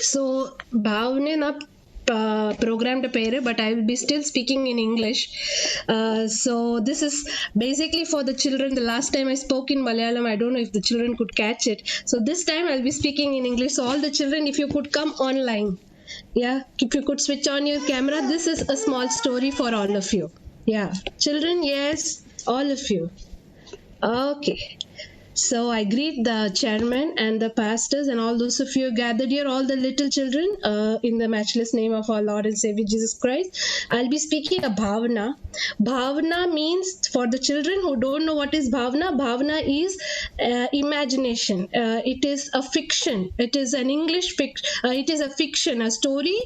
So ಭಾವನೆ ನಾ programmed pair, but I will be still speaking in English. So this is basically for the children. The last time I spoke in Malayalam, I don't know if the children could catch it. So this time I'll be speaking in English. So all the children, if you could come online, yeah, if you could switch on your camera, this is a small story for all of you. Yeah, children, yes, all of you. Okay. So I greet the chairman and the pastors and all those of you gathered here, all the little children, in the matchless name of our Lord and Savior Jesus Christ. I'll be speaking of bhavana. Bhavana means, for the children who don't know what is bhavana, bhavana is imagination. It is a fiction. It is an English fiction. It is a fiction, a story.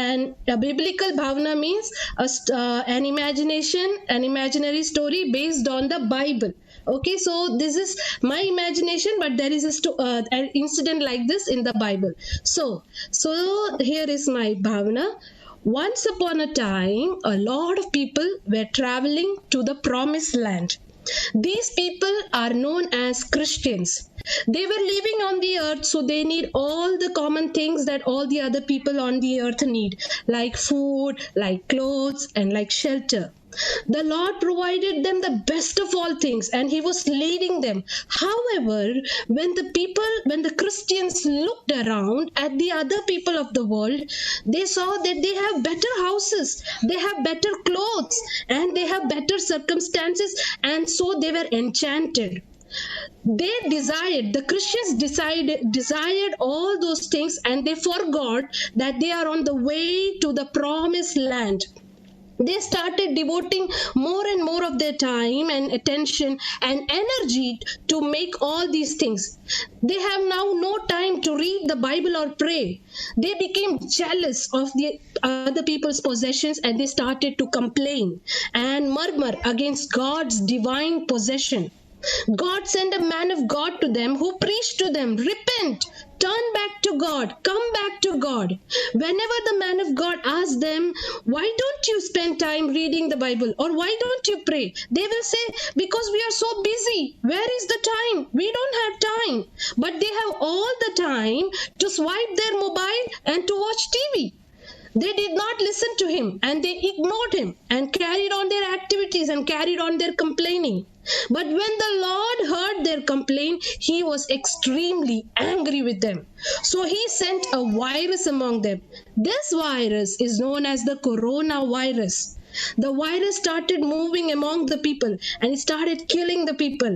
And a biblical bhavana means an imagination, an imaginary story based on the Bible. Okay, so this is my imagination, but there is an incident like this in the Bible. So here is my bhavana. Once upon a time, a lot of people were traveling to the promised land. These people are known as Christians. They were living on the earth, so they need all the common things that all the other people on the earth need, like food, like clothes, and like shelter. The Lord provided them the best of all things, and He was leading them. However, when the Christians looked around at the other people of the world, they saw that they have better houses, they have better clothes, and they have better circumstances, and so they were enchanted. The Christians desired all those things, and they forgot that they are on the way to the promised land. They started devoting more and more of their time and attention and energy to make all these things. They have now no time to read the Bible or pray. They became jealous of the other people's possessions, and they started to complain and murmur against God's divine possession. God sent a man of God to them who preached to them, repent, turn back to God, come back to God. Whenever the man of God asked them, why don't you spend time reading the Bible, or why don't you pray? They will say, because we are so busy. Where is the time? We don't have time. But they have all the time to swipe their mobile and to watch TV. They did not listen to him, and they ignored him and carried on their activities and carried on their complaining. But when the Lord heard their complaint, He was extremely angry with them. So He sent a virus among them. This virus is known as the coronavirus. The virus started moving among the people, and it started killing the people.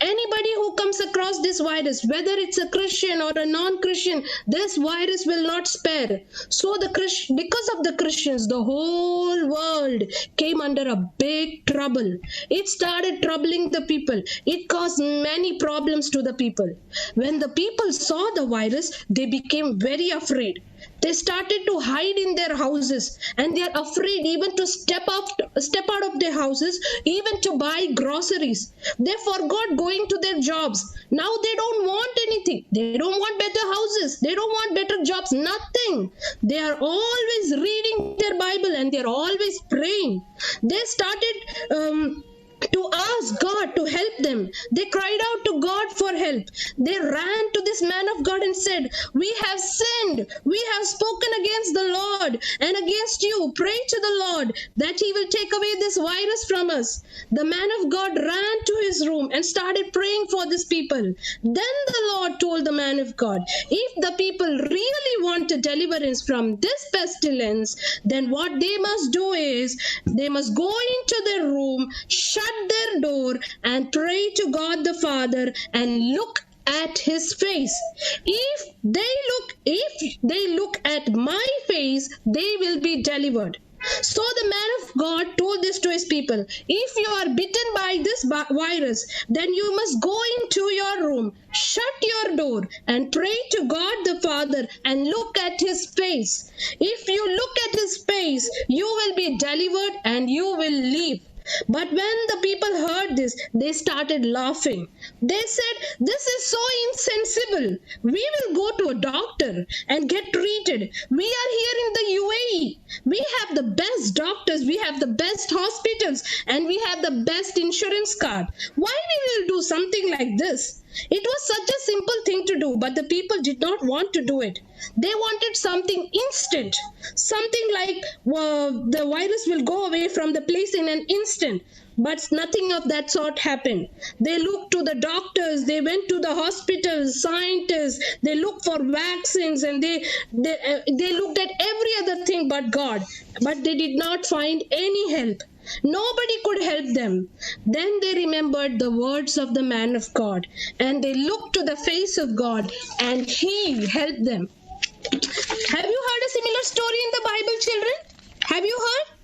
Anybody who comes across this virus, whether it's a Christian or a non-Christian, this virus will not spare. So because of the Christians, the whole world came under a big trouble. It started troubling the people. It caused many problems to the people. When the people saw the virus, they became very afraid. They started to hide in their houses, and they are afraid even to step out of their houses, even to buy groceries. They forgot going to their jobs. Now they don't want anything. They don't want better houses. They don't want better jobs. Nothing. They are always reading their Bible, and they are always praying. They started to ask God to help them. They cried out to God for help. They ran to this man of God and said, we have sinned. We have spoken against the Lord and against you. Pray to the Lord that He will take away this virus from us. The man of God ran to his room and started praying for these people. Then the Lord told the man of God, if the people really want a deliverance from this pestilence, then what they must do is they must go into their room, shut their door, and pray to God the Father and look at His face. If they look at my face, they will be delivered. So the man of God told this to his people, if you are bitten by this virus, then you must go into your room, shut your door, and pray to God the Father and look at His face. If you look at His face, you will be delivered and you will live. But when the people heard this, they started laughing. They said, this is so insensible. We will go to a doctor and get treated. We are here in the UAE. We have the best doctors, we have the best hospitals, and we have the best insurance card. Why we will do something like this? It was such a simple thing to do, but the people did not want to do it. They wanted something instant, something like the virus will go away from the place in an instant. But nothing of that sort happened. They looked to the doctors, they went to the hospitals, scientists, they looked for vaccines, and they looked at every other thing but God. But they did not find any help. Nobody could help them. Then they remembered the words of the man of God, and they looked to the face of God, and He helped them. Have you heard a similar story in the Bible, children? Have you heard?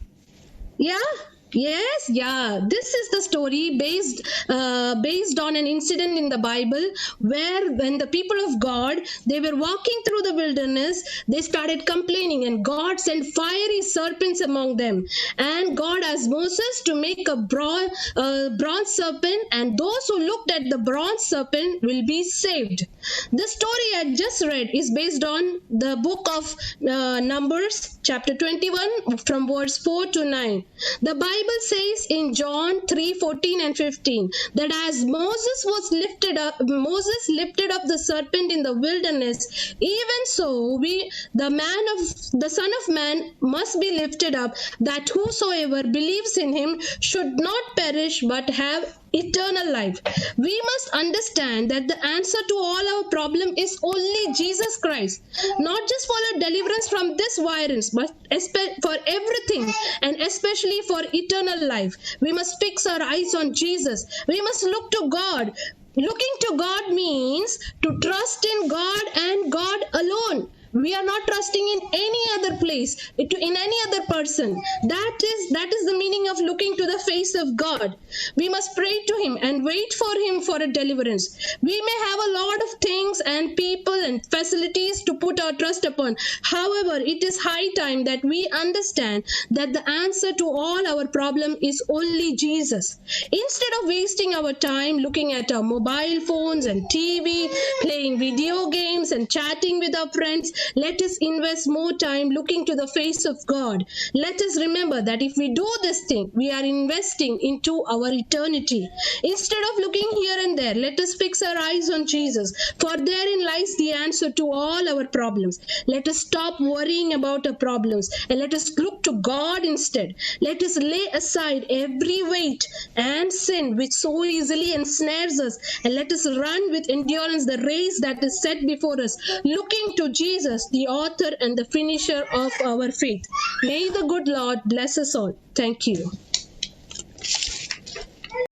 Yeah? Yes, yeah. This is the story based on an incident in the Bible where when the people of God, they were walking through the wilderness, they started complaining, and God sent fiery serpents among them. And God asked Moses to make a bronze serpent, and those who looked at the bronze serpent will be saved. The story I just read is based on the book of Numbers, chapter 21, from verse 4 to 9. The Bible says in John 3:14 and 15 that as Moses lifted up the serpent in the wilderness, even so the Son of Man must be lifted up, that whosoever believes in him should not perish but have eternal life. We must understand that the answer to all our problem is only Jesus Christ. Not just for our deliverance from this virus, but for everything, and especially for eternal life. We must fix our eyes on Jesus. We must look to God. Looking to God means to trust in God and God alone. We are not trusting in any other place, in any other person. That is the meaning of looking to the face of God. We must pray to Him and wait for Him for a deliverance. We may have a lot of things and people and facilities to put our trust upon. However, it is high time that we understand that the answer to all our problem is only Jesus. Instead of wasting our time looking at our mobile phones and TV, playing video games and chatting with our friends, let us invest more time looking to the face of God. Let us remember that if we do this thing, we are investing into our eternity. Instead of looking here and there, let us fix our eyes on Jesus, for therein lies the answer to all our problems. Let us stop worrying about our problems and let us look to God instead. Let us lay aside every weight and sin which so easily ensnares us, and let us run with endurance the race that is set before us, looking to Jesus, the author and the finisher of our faith. May the good Lord bless us all. Thank you.